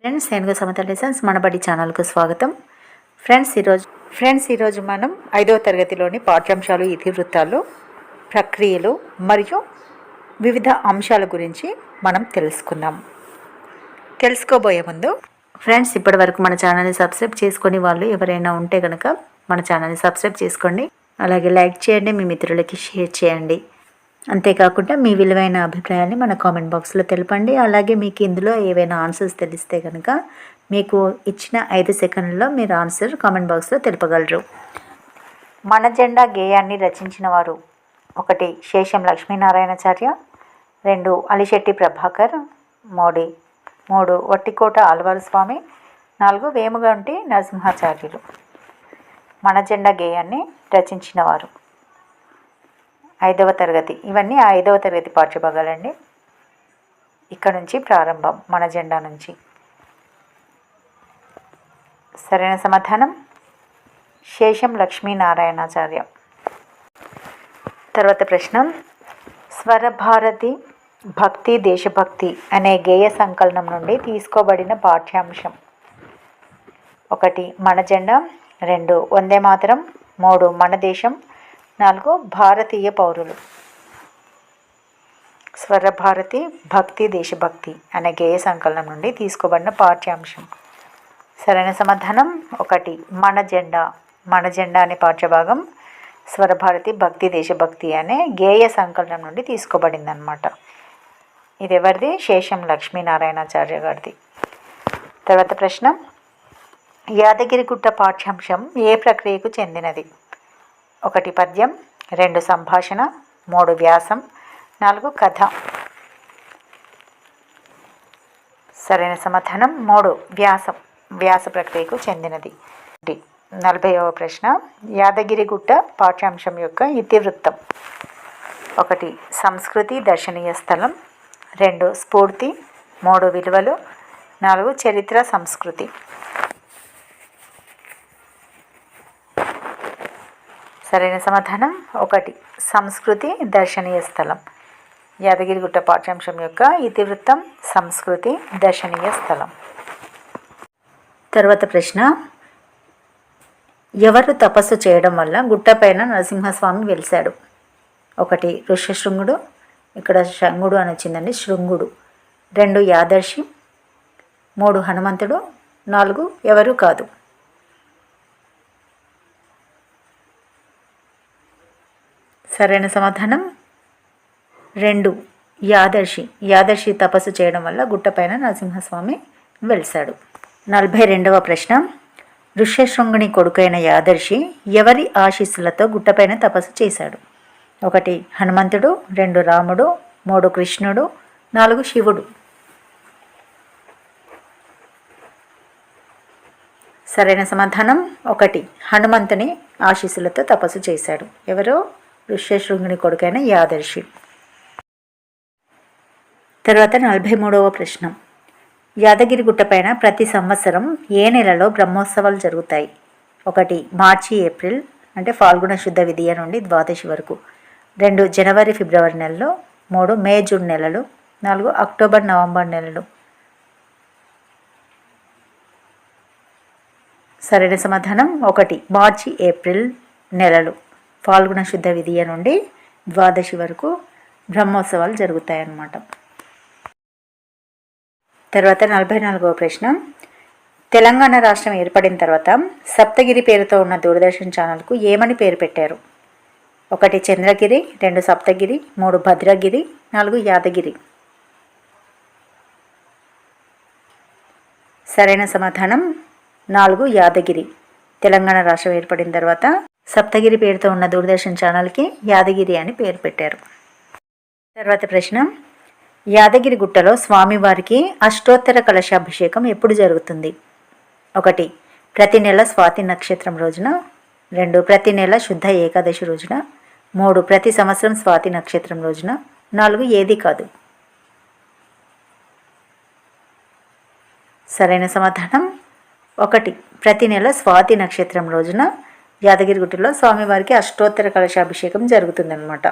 Friends, నేను Samata lessons మనబడి ఛానల్కు స్వాగతం. ఈరోజు మనం 5వ తరగతిలోని పాఠ్యాంశాలు, ఇతివృత్తాలు, ప్రక్రియలు మరియు వివిధ అంశాల గురించి మనం తెలుసుకోబోయే ముందు ఫ్రెండ్స్, ఇప్పటి వరకు మన ఛానల్ని సబ్స్క్రైబ్ చేసుకొని వాళ్ళు ఎవరైనా ఉంటే కనుక మన ఛానల్ని సబ్స్క్రైబ్ చేసుకోండి. అలాగే లైక్ చేయండి, మీ మిత్రులకి షేర్ చేయండి. అంతేకాకుండా మీ విలువైన అభిప్రాయాన్ని మన కామెంట్ బాక్స్లో తెలపండి. అలాగే మీకు ఇందులో ఏవైనా ఆన్సర్స్ తెలిస్తే కనుక మీకు ఇచ్చిన 5 సెకండ్లలో మీరు ఆన్సర్ కామెంట్ బాక్స్లో తెలుపగలరు. మన జెండా గేయాన్ని రచించిన వారు: 1 శేషం లక్ష్మీనారాయణాచార్య, 2 అలిశెట్టి ప్రభాకర్, 3 వట్టికోట ఆళ్వార్ స్వామి, 4 వేముగంటి నరసింహాచార్యులు. మన జెండా గేయాన్ని రచించిన వారు 5వ తరగతి. ఇవన్నీ 5వ తరగతి పాఠ్యభాగాలండి. ఇక్కడ నుంచి ప్రారంభం, మన జెండా నుంచి. సరైన సమాధానం శేషం లక్ష్మీనారాయణాచార్య. తర్వాత ప్రశ్న: స్వరభారతి భక్తి దేశభక్తి అనే గేయ సంకలనం నుండి తీసుకోబడిన పాఠ్యాంశం. 1 మన జెండా, 2 వందే మాతరం, 3 మన దేశం, 4 భారతీయ పౌరులు. స్వరభారతి భక్తి దేశభక్తి అనే గేయ సంకలనం నుండి తీసుకోబడిన పాఠ్యాంశం. సరైన సమాధానం 1 మన జెండా. మన జెండా అనే పాఠ్యభాగం స్వరభారతి భక్తి దేశభక్తి అనే గేయ సంకలనం నుండి తీసుకోబడింది అన్నమాట. ఇది ఎవరిది? శేషం లక్ష్మీనారాయణాచార్య గారిది. తర్వాత ప్రశ్న: యాదగిరిగుట్ట పాఠ్యాంశం ఏ ప్రక్రియకు చెందినది? 1 పద్యం, 2 సంభాషణ, 3 వ్యాసం, 4 కథ. సరైన సమాధానం 3 వ్యాసం. వ్యాస ప్రక్రియకు చెందినది. 40వ ప్రశ్న: యాదగిరిగుట్ట పాఠ్యాంశం యొక్క ఇతివృత్తం. 1 సంస్కృతి దర్శనీయ స్థలం, 2 స్ఫూర్తి, 3 విలువలు, 4 చరిత్ర సంస్కృతి. సరైన సమాధానం 1 సంస్కృతి దర్శనీయ స్థలం. యాదగిరిగుట్ట పాఠ్యాంశం యొక్క ఇతివృత్తం సంస్కృతి దర్శనీయ స్థలం. తర్వాత ప్రశ్న: ఎవరు తపస్సు చేయడం వల్ల గుట్టపైన నరసింహస్వామి వెలిశాడు? 1 ఋష్యశృంగుడు, ఇక్కడ శంగుడు అని వచ్చిందండి, శృంగుడు. 2 యాదర్శి, 3 హనుమంతుడు, 4 ఎవరు కాదు. సరైన సమాధానం 2 యాదర్శి. యాదర్శి తపస్సు చేయడం వల్ల గుట్టపైన నరసింహస్వామి వెలిశాడు. 42వ ప్రశ్న: ఋష్యశృంగుని కొడుకైన యాదర్శి ఎవరి ఆశీస్సులతో గుట్టపైన తపస్సు చేశాడు? 1 హనుమంతుడు, 2 రాముడు, 3 కృష్ణుడు, 4 శివుడు. సరైన సమాధానం 1 హనుమంతుని ఆశీస్సులతో తపస్సు చేశాడు. ఎవరో? ఋష్యశృంగుని కొడుకైన యాదర్శి. తర్వాత 43వ ప్రశ్న: యాదగిరిగుట్టపైన ప్రతి సంవత్సరం ఏ నెలలో బ్రహ్మోత్సవాలు జరుగుతాయి? 1 మార్చి ఏప్రిల్ అంటే ఫాల్గుణ శుద్ధ విదియ నుండి ద్వాదశి వరకు, 2 జనవరి ఫిబ్రవరి నెలలు, 3 మే జూన్ నెలలు, 4 అక్టోబర్ నవంబర్ నెలలు. సరైన సమాధానం 1 మార్చి ఏప్రిల్ నెలలు. ఫాల్గుణ శుద్ధ విదియ నుండి ద్వాదశి వరకు బ్రహ్మోత్సవాలు జరుగుతాయన్నమాట. తర్వాత 44వ ప్రశ్న: తెలంగాణ రాష్ట్రం ఏర్పడిన తర్వాత సప్తగిరి పేరుతో ఉన్న దూరదర్శన్ ఛానల్కు ఏమని పేరు పెట్టారు? 1 చంద్రగిరి, 2 సప్తగిరి, 3 భద్రగిరి, 4 యాదగిరి. సరైన సమాధానం 4 యాదగిరి. తెలంగాణ రాష్ట్రం ఏర్పడిన తర్వాత సప్తగిరి పేరుతో ఉన్న దూరదర్శన్ ఛానల్కి యాదగిరి అని పేరు పెట్టారు. తర్వాత ప్రశ్న: యాదగిరిగుట్టలో స్వామివారికి అష్టోత్తర కలశాభిషేకం ఎప్పుడు జరుగుతుంది? 1 ప్రతి నెల స్వాతి నక్షత్రం రోజున, 2 ప్రతి నెల శుద్ధ ఏకాదశి రోజున, 3 ప్రతి సంవత్సరం స్వాతి నక్షత్రం రోజున, 4 ఏది కాదు. సరైన సమాధానం 1 ప్రతి నెల స్వాతి నక్షత్రం రోజున యాదగిరిగుట్టలో స్వామివారికి అష్టోత్తర కలశాభిషేకం జరుగుతుందన్నమాట.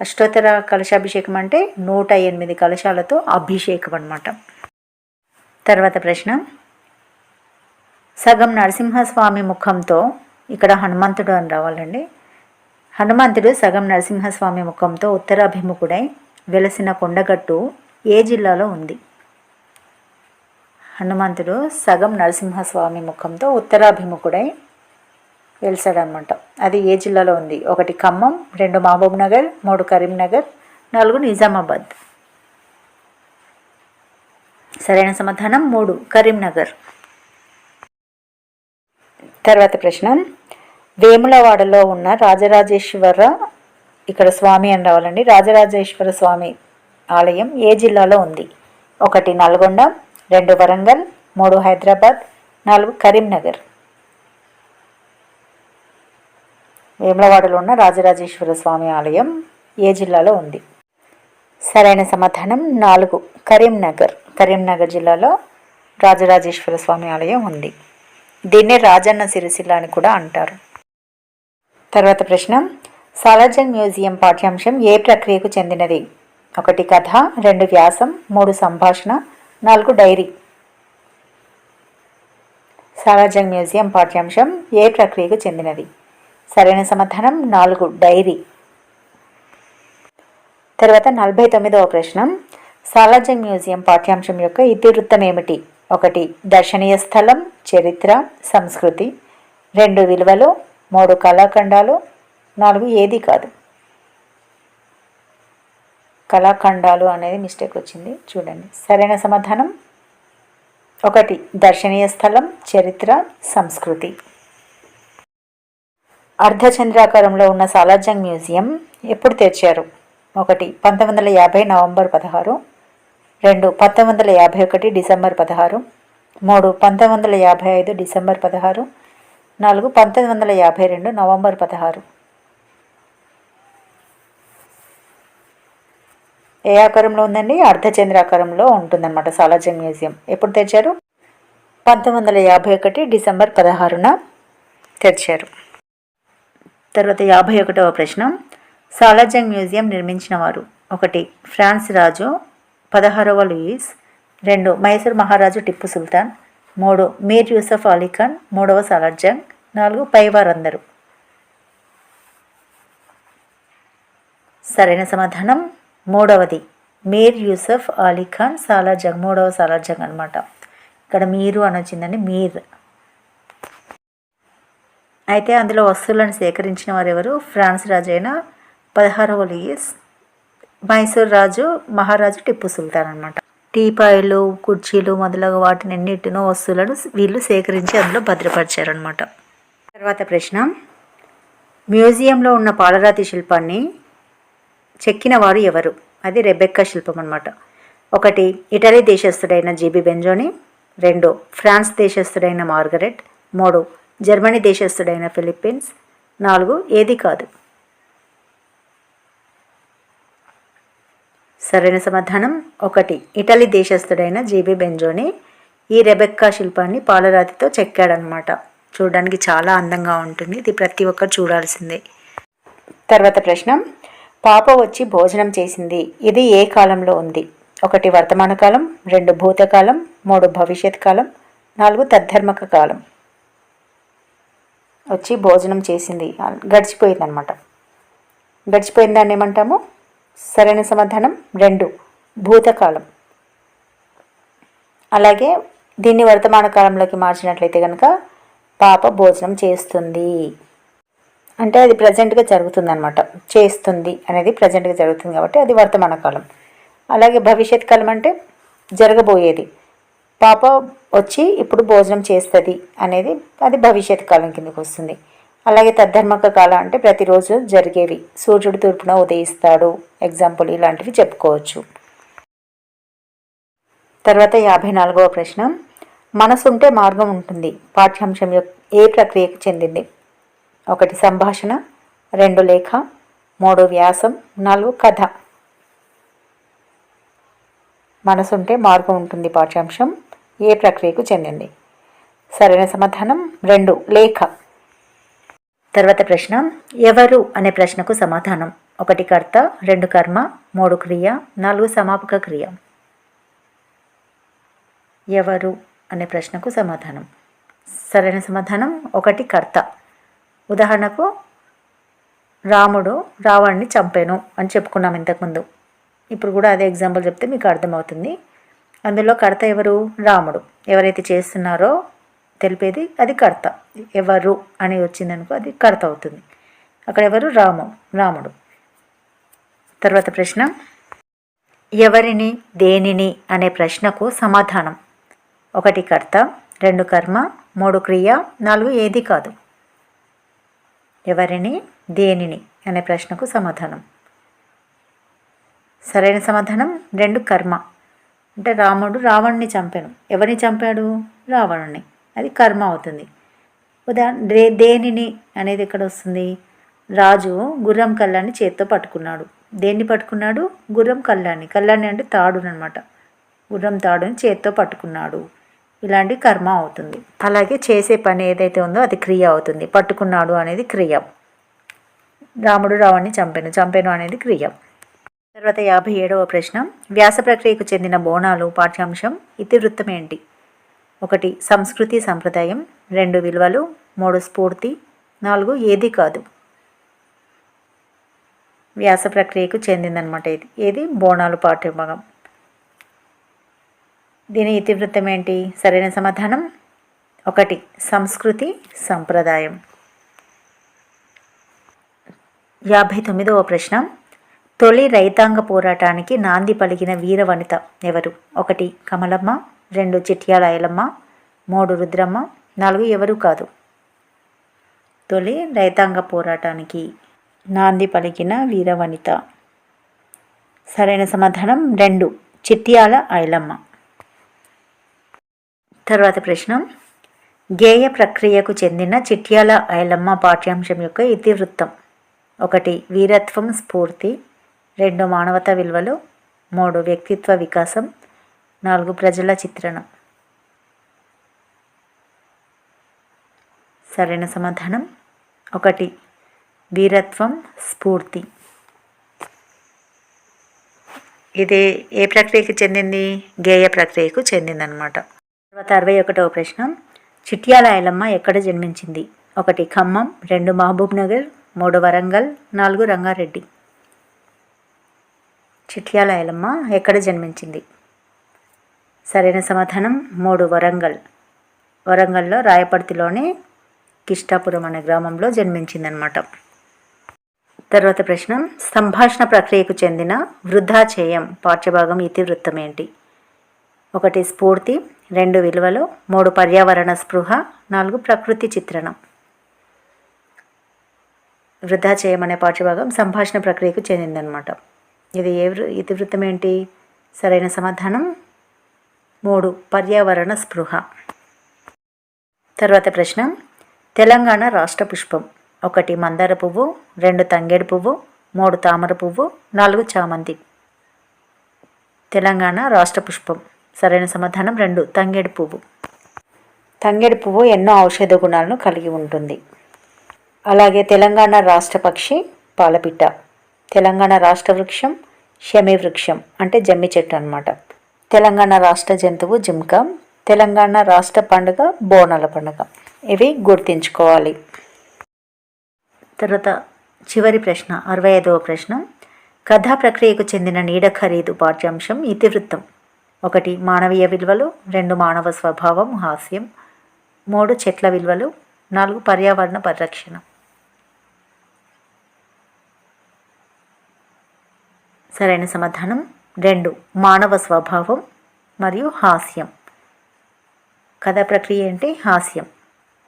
అష్టోత్తర కలశాభిషేకం అంటే 108 కలశాలతో అభిషేకం అన్నమాట. తర్వాత ప్రశ్న, సగం నరసింహస్వామి ముఖంతో, ఇక్కడ హనుమంతుడు అని రావాలండి. హనుమంతుడు సగం నరసింహస్వామి ముఖంతో ఉత్తరాభిముఖుడై వెలసిన కొండగట్టు ఏ జిల్లాలో ఉంది? హనుమంతుడు సగం నరసింహస్వామి ముఖంతో ఉత్తరాభిముఖుడై వెలిసాడనమాట. అది ఏ జిల్లాలో ఉంది? 1 ఖమ్మం, 2 మహబూబ్ నగర్, 3 కరీంనగర్, 4 నిజామాబాద్. సరైన సమాధానం 3 కరీంనగర్. తర్వాత ప్రశ్న, వేములవాడలో ఉన్న రాజరాజేశ్వర, ఇక్కడ స్వామి అని రావాలండి, రాజరాజేశ్వర స్వామి ఆలయం ఏ జిల్లాలో ఉంది? 1 నల్గొండ, 2 వరంగల్, 3 హైదరాబాద్, 4 కరీంనగర్. వేములవాడలో ఉన్న రాజరాజేశ్వర స్వామి ఆలయం ఏ జిల్లాలో ఉంది? సరైన సమాధానం 4 కరీంనగర్. కరీంనగర్ జిల్లాలో రాజరాజేశ్వర స్వామి ఆలయం ఉంది. దీన్నే రాజన్న సిరిసిల్ల అని కూడా అంటారు. తర్వాత ప్రశ్న, సాలార్జంగ్ మ్యూజియం పాఠ్యాంశం ఏ ప్రక్రియకు చెందినది? 1 కథ, 2 వ్యాసం, 3 సంభాషణ, 4 డైరీ. సాలార్జంగ్ మ్యూజియం పాఠ్యాంశం ఏ ప్రక్రియకు చెందినది? సరైన సమాధానం 4 డైరీ. తర్వాత 49వ ప్రశ్న, సాలార్జంగ్ మ్యూజియం పాఠ్యాంశం యొక్క ఇతివృత్తం ఏమిటి? 1 దర్శనీయ స్థలం, చరిత్ర, సంస్కృతి, 2 విలువలు, 3 కళాఖండాలు, 4 ఏది కాదు. కళాఖండాలు అనేది మిస్టేక్ వచ్చింది, చూడండి. సరైన సమాధానం 1 దర్శనీయ స్థలం, చరిత్ర, సంస్కృతి. అర్ధచంద్రాకారంలో ఉన్న సాలార్జంగ్ మ్యూజియం ఎప్పుడు తెరిచారు? 1 1950 నవంబర్ 16, 2 1951 డిసెంబర్ 16, 3 1955 డిసెంబర్ 16, 4 1952 నవంబర్ 16. ఏ ఆకారంలో ఉందండి? అర్ధచంద్రాకారంలో ఉంటుందన్నమాట సాలార్జంగ్ మ్యూజియం. ఎప్పుడు తెరిచారు? 1951 డిసెంబర్ 16న తెరిచారు. తర్వాత 51వ ప్రశ్న, సాలార్జంగ్ మ్యూజియం నిర్మించిన వారు? 1 ఫ్రాన్స్ రాజు 16వ లూయిస్, 2 మైసూర్ మహారాజు టిప్పు సుల్తాన్, 3 మీర్ యూసఫ్ అలీ ఖాన్ 3వ సాలార్జంగ్, 4 పైవారందరూ. సరైన సమాధానం 3వది మీర్ యూసఫ్ అలీ ఖాన్ సాలార్జంగ్, 3వ సాలార్జంగ్ అనమాట. ఇక్కడ మీరు అని వచ్చిందండి, మీర్. అయితే అందులో వస్తువులను సేకరించిన వారు ఎవరు? ఫ్రాన్స్ రాజు అయిన 16వ లూయిస్, మైసూర్ రాజు మహారాజు టిప్పు సుల్తాన్ అనమాట. టీపాయిలు, కుర్చీలు మొదలగు వాటిని ఎన్నిటినో వస్తువులను వీళ్ళు సేకరించి అందులో భద్రపరిచారనమాట. తర్వాత ప్రశ్న, మ్యూజియంలో ఉన్న పాలరాతి శిల్పాన్ని చెక్కిన వారు ఎవరు? అది రెబెక్కా శిల్పం అనమాట. 1 ఇటలీ దేశస్థుడైన జీబీ బెంజోని, 2 ఫ్రాన్స్ దేశస్థుడైన మార్గరెట్, 3 జర్మనీ దేశస్థుడైన ఫిలిప్పీన్స్, 4 ఏది కాదు. సరైన సమాధానం 1 ఇటలీ దేశస్థుడైన జీబీ బెంజోని ఈ రెబెక్కా శిల్పాన్ని పాలరాతితో చెక్కాడనమాట. చూడడానికి చాలా అందంగా ఉంటుంది, ఇది ప్రతి ఒక్కరు చూడాల్సిందే. తర్వాత ప్రశ్న, పాప వచ్చి భోజనం చేసింది, ఇది ఏ కాలంలో ఉంది? 1 వర్తమాన కాలం, 2 భూతకాలం, 3 భవిష్యత్ కాలం, 4 తద్ధర్మక కాలం. వచ్చి భోజనం చేసింది, గడిచిపోయిందనమాట. గడిచిపోయిన దాన్ని ఏమంటాము? సరైన సమాధానం 2 భూతకాలం. అలాగే దీన్ని వర్తమాన కాలంలోకి మార్చినట్లయితే కనుక పాప భోజనం చేస్తుంది అంటే అది ప్రజెంట్గా జరుగుతుంది అనమాట. చేస్తుంది అనేది ప్రజెంట్గా జరుగుతుంది కాబట్టి అది వర్తమాన కాలం. అలాగే భవిష్యత్ కాలం అంటే జరగబోయేది. పాప వచ్చి ఇప్పుడు భోజనం చేస్తుంది అనేది అది భవిష్యత్ కాలం కిందకి వస్తుంది. అలాగే తద్ధర్మక కాలం అంటే ప్రతిరోజు జరిగేవి, సూర్యుడు తూర్పున ఉదయిస్తాడు, ఎగ్జాంపుల్ ఇలాంటివి చెప్పుకోవచ్చు. తర్వాత 54వ ప్రశ్న, మనసుంటే మార్గం ఉంటుంది పాఠ్యాంశం ఏ ప్రక్రియకు చెందింది? 1 సంభాషణ, 2 లేఖ, 3 వ్యాసం, 4 కథ. మనసుంటే మార్గం ఉంటుంది పాఠ్యాంశం ఏ ప్రక్రియకు చెందింది? సరైన సమాధానం 2 లేఖ. తర్వాత ప్రశ్న, ఎవరు అనే ప్రశ్నకు సమాధానం 1 కర్త, 2 కర్మ, 3 క్రియ, 4 సమాపక క్రియ. ఎవరు అనే ప్రశ్నకు సమాధానం. సరైన సమాధానం 1 కర్త. ఉదాహరణకు రాముడు రావణ్ణి చంపాను అని చెప్పుకున్నాం ఇంతకుముందు. ఇప్పుడు కూడా అదే ఎగ్జాంపుల్ చెప్తే మీకు అర్థమవుతుంది. అందులో కర్త ఎవరు? రాముడు. ఎవరైతే చేస్తున్నారో తెలిపేది అది కర్త. ఎవరు అని వచ్చిందనుకో అది కర్త అవుతుంది. అక్కడ ఎవరు? రాముడు. తర్వాత ప్రశ్న, ఎవరిని దేనిని అనే ప్రశ్నకు సమాధానం. 1 కర్త, 2 కర్మ, 3 క్రియ, 4 ఏది కాదు. ఎవరిని దేనిని అనే ప్రశ్నకు సమాధానం. సరైన సమాధానం 2 కర్మ. అంటే రాముడు రావణ్ణి చంపాను. ఎవరిని చంపాడు? రావణుణ్ణి. అది కర్మ అవుతుంది. దేనిని అనేది ఎక్కడ వస్తుంది? రాజు గుర్రం కళ్ళాన్ని చేత్తో పట్టుకున్నాడు. దేన్ని పట్టుకున్నాడు? గుర్రం కళ్ళాన్ని. కళ్ళాన్ని అంటే తాడును అనమాట. గుర్రం తాడుని చేత్తో పట్టుకున్నాడు. ఇలాంటి కర్మ అవుతుంది. అలాగే చేసే పని ఏదైతే ఉందో అది క్రియ అవుతుంది. పట్టుకున్నాడు అనేది క్రియ. రాముడు రావణ్ణి చంపాను అనేది క్రియ. తర్వాత 57వ ప్రశ్న, వ్యాస ప్రక్రియకు చెందిన బోనాలు పాఠ్యాంశం ఇతివృత్తం ఏంటి? 1 సంస్కృతి సంప్రదాయం, 2 విలువలు, 3 స్ఫూర్తి, 4 ఏది కాదు. వ్యాస ప్రక్రియకు చెందిందనమాట ఇది. ఏది? బోనాలు పాఠ్యభాగం. దీని ఇతివృత్తం ఏంటి? సరైన సమాధానం 1 సంస్కృతి సంప్రదాయం. 59వ ప్రశ్న, తొలి రైతాంగ పోరాటానికి నాంది పలికిన వీర వనిత ఎవరు? 1 కమలమ్మ, 2 చిట్యాల ఐలమ్మ, 3 రుద్రమ్మ, 4 ఎవరు కాదు. తొలి రైతాంగ పోరాటానికి నాంది పలికిన వీర వనిత. సరైన సమాధానం 2 చిట్యాల ఐలమ్మ. తర్వాత ప్రశ్న, గేయ ప్రక్రియకు చెందిన చిట్యాల ఐలమ్మ పాఠ్యాంశం యొక్క ఇతివృత్తం. 1 వీరత్వం స్ఫూర్తి, 2 మానవతా విలువలు, 3 వ్యక్తిత్వ వికాసం, 4 ప్రజల చిత్రణ. సరైన సమాధానం 1 వీరత్వం స్ఫూర్తి. ఇది ఏ ప్రక్రియకు చెందింది? గేయ ప్రక్రియకు చెందిందనమాట. తర్వాత 61వ ప్రశ్న, చిట్యాల ఐలమ్మ ఎక్కడ జన్మించింది? 1 ఖమ్మం, 2 మహబూబ్ నగర్, 3 వరంగల్, 4 రంగారెడ్డి. చిట్యాల ఐలమ్మ ఎక్కడ జన్మించింది? సరైన సమాధానం 3 వరంగల్. వరంగల్లో రాయపర్తిలోని కిష్టాపురం అనే గ్రామంలో జన్మించిందనమాట. తర్వాత ప్రశ్న, సంభాషణ ప్రక్రియకు చెందిన వృద్ధాచేయం పాఠ్యభాగం ఇతివృత్తం ఏంటి? 1 స్ఫూర్తి, 2 విలువలు, 3 పర్యావరణ స్పృహ, 4 ప్రకృతి చిత్రణం. వృద్ధాచేయం అనే పాఠ్యభాగం సంభాషణ ప్రక్రియకు చెందిందనమాట. ఇది ఇతివృత్తం ఏంటి? సరైన సమాధానం 3 పర్యావరణ స్పృహ. తర్వాత ప్రశ్న, తెలంగాణ రాష్ట్ర పుష్పం. 1 మందార పువ్వు, 2 తంగేడు పువ్వు, 3 తామర పువ్వు, 4 చామంతి. తెలంగాణ రాష్ట్ర పుష్పం. సరైన సమాధానం 2 తంగేడు పువ్వు. తంగేడు పువ్వు ఎన్నో ఔషధ గుణాలను కలిగి ఉంటుంది. అలాగే తెలంగాణ రాష్ట్ర పక్షి పాలపిట్ట. తెలంగాణ రాష్ట్ర వృక్షం షమి వృక్షం అంటే జమ్మి చెట్టు అన్నమాట. తెలంగాణ రాష్ట్ర జంతువు జింక. తెలంగాణ రాష్ట్ర పండుగ బోనాల పండుగ. ఇవి గుర్తుంచుకోవాలి. తర్వాత చివరి ప్రశ్న 65వ ప్రశ్న, కథా ప్రక్రియకు చెందిన నీడ ఖరీదు పాఠ్యాంశం ఇతివృత్తం. 1 మానవీయ విలువలు, 2 మానవ స్వభావం హాస్యం, 3 చెట్ల విలువలు, 4 పర్యావరణ పరిరక్షణ. సరైన సమాధానం 2 మానవ స్వభావం మరియు హాస్యం. కథా ప్రక్రియ ఏంటి? హాస్యం.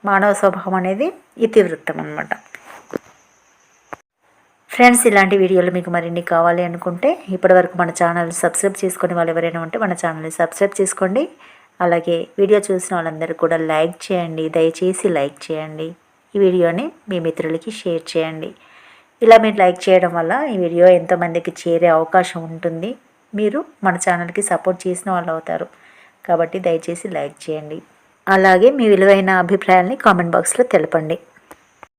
మానవ స్వభావం అనేది ఇతివృత్తం అన్నమాట. ఫ్రెండ్స్, ఇలాంటి వీడియోలు మీకు మరిన్ని కావాలి అనుకుంటే ఇప్పటివరకు మన ఛానల్ సబ్స్క్రైబ్ చేసుకునే వాళ్ళు ఎవరైనా ఉంటే మన ఛానల్ని సబ్స్క్రైబ్ చేసుకోండి. అలాగే వీడియో చూసిన వాళ్ళందరూ కూడా లైక్ చేయండి. దయచేసి లైక్ చేయండి. ఈ వీడియోని మీ మిత్రులకి షేర్ చేయండి. ఇలా మీరు లైక్ చేయడం వల్ల ఈ వీడియో ఎంతోమందికి చేరే అవకాశం ఉంటుంది. మీరు మన ఛానల్కి సపోర్ట్ చేసిన వాళ్ళు అవుతారు. కాబట్టి దయచేసి లైక్ చేయండి. అలాగే మీ విలువైన అభిప్రాయాల్ని కామెంట్ బాక్స్లో తెలపండి.